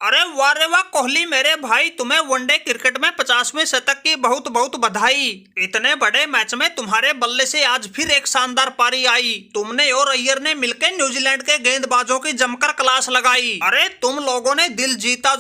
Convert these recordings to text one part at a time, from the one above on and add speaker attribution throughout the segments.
Speaker 1: अरे वाह रे वाह कोहली मेरे भाई, तुम्हें वनडे क्रिकेट में 50वें शतक की बहुत बहुत बधाई। इतने बड़े मैच में तुम्हारे बल्ले से आज फिर एक शानदार पारी आई। तुमने और अय्यर ने मिलकर न्यूजीलैंड के गेंदबाजों की जमकर क्लास लगाई। अरे तुम लोगों ने दिल जीता,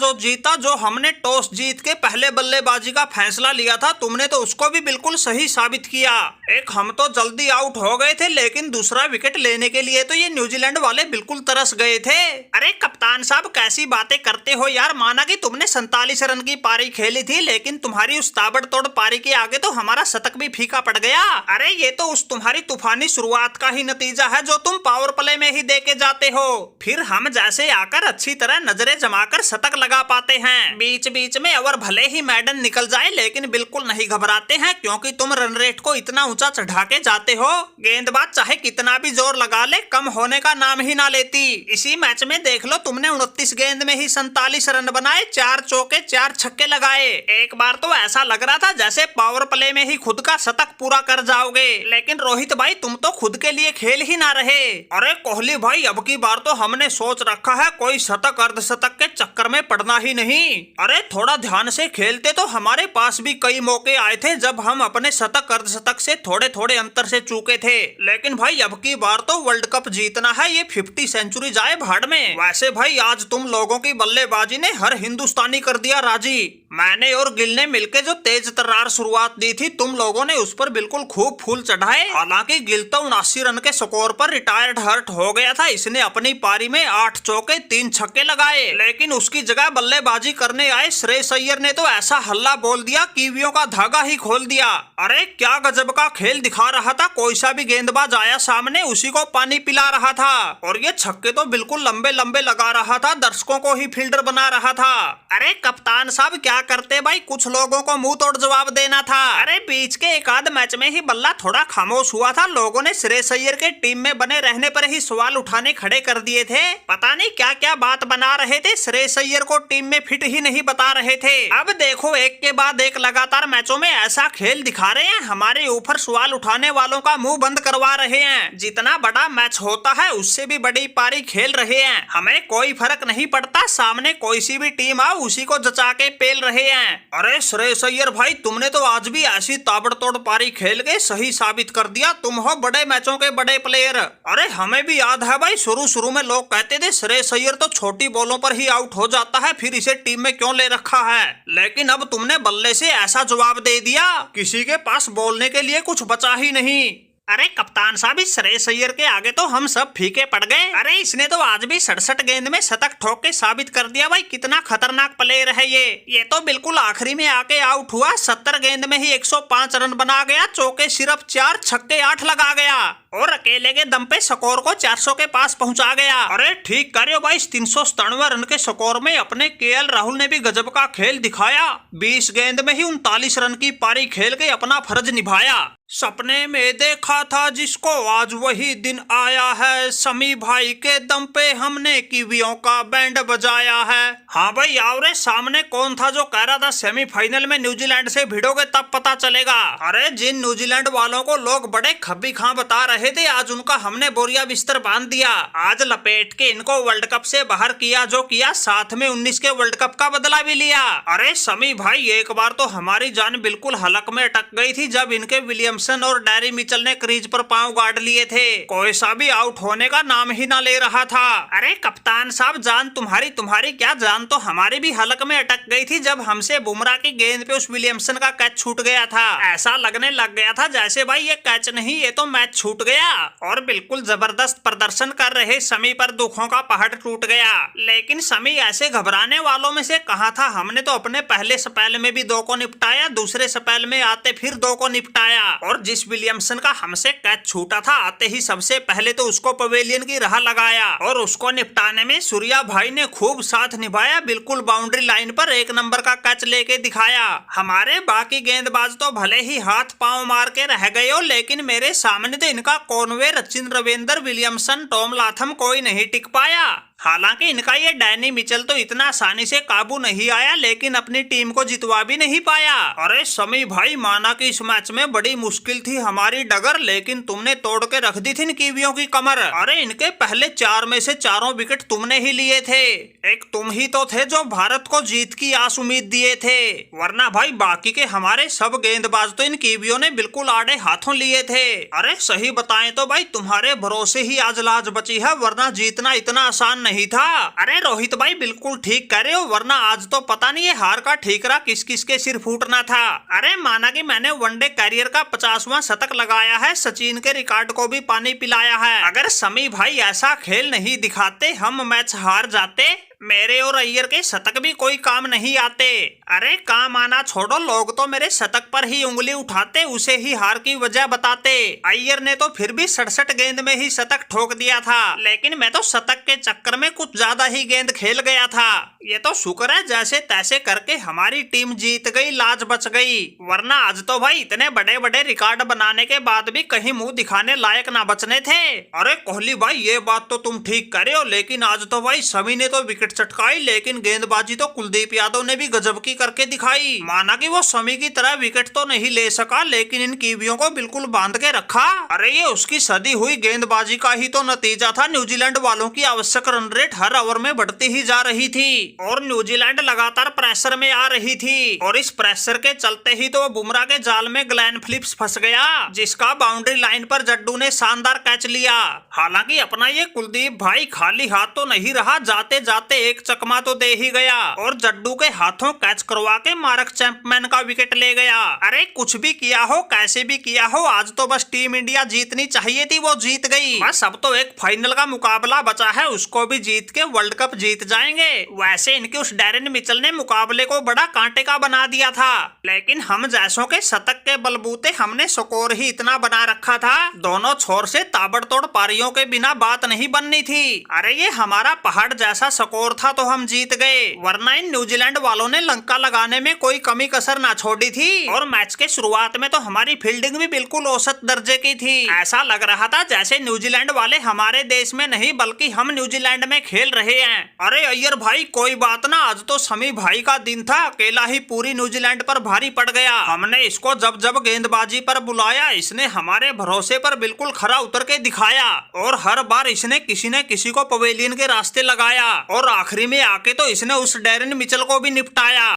Speaker 1: जो हमने टॉस जीत के पहले बल्लेबाजी का फैसला लिया था, तुमने तो उसको भी बिल्कुल सही साबित किया। एक हम तो जल्दी आउट हो गए थे, लेकिन दूसरा विकेट लेने के लिए तो ये न्यूजीलैंड वाले बिल्कुल तरस गए थे। अरे कप्तान साहब कैसी बातें करते हो यार। माना कि तुमने 47 रन की पारी खेली थी, लेकिन तुम्हारी उस ताबड़तोड़ पारी के आगे तो हमारा शतक भी फीका पड़ गया। अरे ये तो उस तुम्हारी तूफानी शुरुआत का ही नतीजा है जो तुम पावर प्ले में ही दे के जाते हो। फिर हम जैसे आकर अच्छी तरह नजरें जमाकर शतक लगा पाते हैं। बीच बीच में और भले ही मैडन निकल जाए, लेकिन बिल्कुल नहीं घबराते हैं, क्योंकि तुम रन रेट को इतना ऊंचा चढ़ा के जाते हो। गेंदबाज चाहे कितना भी जोर लगा ले, कम होने का नाम ही ना लेती। इसी मैच में देख लो, तुमने 29 गेंद में ही 47 रन बनाए, 4 चौके 4 छक्के लगाए। एक बार तो ऐसा लग रहा था जैसे पावर प्ले में ही खुद का शतक पूरा कर जाओगे। लेकिन रोहित भाई, तुम तो खुद के लिए खेल ही ना रहे। अरे कोहली भाई, अब की बार तो हमने सोच रखा है कोई शतक अर्धशतक के चक्कर में पड़ना ही नहीं। अरे थोड़ा ध्यान से खेलते तो हमारे पास भी कई मौके आए थे जब हम अपने शतक अर्धशतक से थोड़े थोड़े अंतर से चूके थे। लेकिन भाई अब की बार तो वर्ल्ड कप जीतना है, ये 50 सेंचुरी जाए भाड़ में। वैसे भाई आज तुम लोगों की बल्लेबाजी ने हर हिंदुस्तानी कर दिया राजी। मैंने और गिल ने मिलकर जो तेज तर्रार शुरुआत दी थी, तुम लोगों ने उस पर बिल्कुल खूब फूल चढ़ाए। हालांकि गिल तो 79 रन के स्कोर पर रिटायर्ड हर्ट हो गया था। इसने अपनी पारी में 8 चौके 3 छक्के लगाए, लेकिन उसकी जगह बल्लेबाजी करने आए श्रेयस अय्यर ने तो ऐसा हल्ला बोल दिया, कीवियों का धागा ही खोल दिया। अरे क्या गजब का खेल दिखा रहा था। कोई सा भी गेंदबाज आया सामने, उसी को पानी पिला रहा था। और ये छक्के तो बिल्कुल लंबे लंबे लगा रहा था, दर्शकों को ही फील्डर बना रहा था। अरे कप्तान साहब क्या करते भाई, कुछ लोगों को मुंह तोड़ जवाब देना था। अरे बीच के एक आध मैच में ही बल्ला थोड़ा खामोश हुआ था। लोगों ने श्रेयस अय्यर के टीम में बने रहने पर ही सवाल उठाने खड़े कर दिए थे। पता नहीं क्या क्या बात बना रहे थे, श्रेयस अय्यर को टीम में फिट ही नहीं बता रहे थे। अब देखो, एक के बाद एक लगातार मैचों में ऐसा खेल दिखा रहे हैं, हमारे ऊपर सवाल उठाने वालों का मुंह बंद करवा रहे हैं। जितना बड़ा मैच होता है उससे भी बड़ी पारी खेल रहे हैं। हमें कोई फर्क नहीं पड़ता, सामने कोई सी भी टीम आओ उसी को जचा के पेल रहे हैं। अरे श्रेयस अय्यर भाई, तुमने तो आज भी ऐसी ताबड़तोड़ पारी खेल के सही साबित कर दिया, तुम हो बड़े मैचों के बड़े प्लेयर। अरे हमें भी याद है भाई, शुरू शुरू में लोग कहते थे श्रेयस अय्यर तो छोटी बॉलों पर ही आउट हो जाता है, फिर इसे टीम में क्यों ले रखा है। लेकिन अब तुमने बल्ले से ऐसा जवाब दे दिया, किसी के पास बोलने के लिए कुछ बचा ही नहीं। अरे कप्तान साहब, इस श्रेयस अय्यर के आगे तो हम सब फीके पड़ गए। अरे इसने तो आज भी 67 गेंद में शतक ठोक के साबित कर दिया भाई कितना खतरनाक प्लेयर है ये तो बिल्कुल आखिरी में आके आउट हुआ, 70 गेंद में ही 105 रन बना गया, चौके सिर्फ 4 छक्के 8 लगा गया और अकेले के दम पे स्कोर को 400 के पास पहुंचा गया। अरे ठीक कर रहे हो भाई, 397 रन के स्कोर में अपने केएल राहुल ने भी गजब का खेल दिखाया। 20 गेंद में ही 39 रन की पारी खेल के अपना फर्ज निभाया। सपने में देखा था जिसको, आज वही दिन आया है, समी भाई के दम पे हमने कीवियों का बैंड बजाया है। हाँ भाई आओ रे, सामने कौन था जो कह रहा था सेमीफाइनल में न्यूजीलैंड से भिड़ोगे तब पता चलेगा। अरे जिन न्यूजीलैंड वालों को लोग बड़े खब्बी खां बता रहे थे, आज उनका हमने बोरिया बिस्तर बांध दिया। आज लपेट के इनको वर्ल्ड कप से बाहर किया जो किया, साथ में 19 के वर्ल्ड कप का बदला भी लिया। अरे समी भाई, एक बार तो हमारी जान बिल्कुल हलक में अटक गई थी जब इनके विलियमसन और डैरी मिचेल ने क्रीज पर पांव गाड़ लिए थे। कोई सा भी आउट होने का नाम ही ना ले रहा था। अरे कप्तान साहब, जान तुम्हारी क्या, जान तो हमारी भी हलक में अटक गई थी जब हमसे बुमराह की गेंद पे उस विलियमसन का कैच छूट गया था। ऐसा लगने लग गया था जैसे भाई ये कैच नहीं, ये तो मैच छूट गया। और बिल्कुल जबरदस्त प्रदर्शन कर रहे समी पर दुखों का पहाड़ टूट गया। लेकिन समी ऐसे घबराने वालों में से कहाँ था। हमने तो अपने पहले स्पेल में भी 2 को निपटाया, दूसरे स्पेल में आते फिर 2 को निपटाया। और जिस विलियमसन का हमसे कैच छूटा था, आते ही सबसे पहले तो उसको पवेलियन की राह लगाया और उसको निपटाने में सूर्या भाई ने खूब साथ निभाया। बिल्कुल बाउंड्री लाइन पर 1 नंबर का कैच लेके दिखाया। हमारे बाकी गेंदबाज तो भले ही हाथ पांव मार के रह गए हो, लेकिन मेरे सामने तो इनका Conway, Sachin, Ravindra, Williamson, Tom Latham कोई नहीं टिक पाया। हालांकि इनका ये डैनी मिचेल तो इतना आसानी से काबू नहीं आया, लेकिन अपनी टीम को जितवा भी नहीं पाया। अरे समी भाई, माना कि इस मैच में बड़ी मुश्किल थी हमारी डगर, लेकिन तुमने तोड़ के रख दी थी इन कीवियों की कमर। अरे इनके पहले 4 में से 4 विकेट तुमने ही लिए थे। एक तुम ही तो थे जो भारत को जीत की आस उम्मीद दिए थे, वरना भाई बाकी के हमारे सब गेंदबाज तो इन कीवियों ने बिल्कुल आड़े हाथों लिए थे। अरे सही बताएं तो भाई तुम्हारे भरोसे ही आज लाज बची है, वरना जीतना इतना आसान नहीं था। अरे रोहित भाई बिल्कुल ठीक कह रहे हो, वरना आज तो पता नहीं ये हार का ठीकरा किस किस के सिर फूटना था। अरे माना कि मैंने वनडे कैरियर का 50वां शतक लगाया है, सचिन के रिकॉर्ड को भी पानी पिलाया है। अगर समी भाई ऐसा खेल नहीं दिखाते हम मैच हार जाते। मेरे और अय्यर के शतक भी कोई काम नहीं आते। अरे काम आना छोड़ो, लोग तो मेरे शतक पर ही उंगली उठाते, उसे ही हार की वजह बताते। अय्यर ने तो फिर भी 67 गेंद में ही शतक ठोक दिया था, लेकिन मैं तो शतक के चक्कर में कुछ ज्यादा ही गेंद खेल गया था। ये तो शुक्र है जैसे तैसे करके हमारी टीम जीत गई, लाज बच गई, वरना आज तो भाई इतने बड़े बड़े रिकॉर्ड बनाने के बाद भी कहीं मुंह दिखाने लायक ना बचने थे। अरे कोहली भाई ये बात तो तुम ठीक करे हो, लेकिन आज तो भाई सभी ने तो विकेट चटकाई, लेकिन गेंदबाजी तो कुलदीप यादव ने भी गजब की करके दिखाई। माना कि वो समी की तरह विकेट तो नहीं ले सका, लेकिन इन कीवियों को बिल्कुल बांध के रखा। अरे ये उसकी सदी हुई गेंदबाजी का ही तो नतीजा था। न्यूजीलैंड वालों की आवश्यक रन रेट हर ओवर में बढ़ती ही जा रही थी और न्यूजीलैंड लगातार प्रेशर में आ रही थी, और इस प्रेशर के चलते ही तो बुमराह के जाल में ग्लेन फिलिप्स फंस गया, जिसका बाउंड्री लाइन पर जड्डू ने शानदार कैच लिया। हालांकि अपना ये कुलदीप भाई खाली हाथ तो नहीं रहा, जाते जाते एक चकमा तो दे ही गया और जड्डू के हाथों कैच करवा के मार्क चैंपमैन का विकेट ले गया। अरे कुछ भी किया हो, कैसे भी किया हो, आज तो बस टीम इंडिया जीतनी चाहिए थी, वो जीत गई। बस अब तो एक फाइनल का मुकाबला बचा है, उसको भी जीत के वर्ल्ड कप जीत जाएंगे। वैसे इनके उस डैरेन मिचेल ने मुकाबले को बड़ा कांटे का बना दिया था, लेकिन हम जैसों के शतक के बलबूते हमने स्कोर ही इतना बना रखा था, दोनों छोर से ताबड़तोड़ पारियों के बिना बात नहीं बननी थी। अरे ये हमारा पहाड़ जैसा स्कोर था तो हम जीत गए, वरना इन न्यूजीलैंड वालों ने लंका लगाने में कोई कमी कसर ना छोड़ी थी। और मैच के शुरुआत में तो हमारी फील्डिंग भी बिल्कुल औसत दर्जे की थी। ऐसा लग रहा था जैसे न्यूजीलैंड वाले हमारे देश में नहीं बल्कि हम न्यूजीलैंड में खेल रहे हैं। अरे अय्यर भाई कोई बात ना, आज तो समी भाई का दिन था, अकेला ही पूरी न्यूजीलैंड पर भारी पड़ गया। हमने इसको जब जब गेंदबाजी पर बुलाया इसने हमारे भरोसे पर बिल्कुल खरा उतर के दिखाया, और हर बार इसने किसी न किसी को पवेलियन के रास्ते लगाया, और आखिरी में आके तो इसने उस डैरेन मिचेल को भी निपटाया।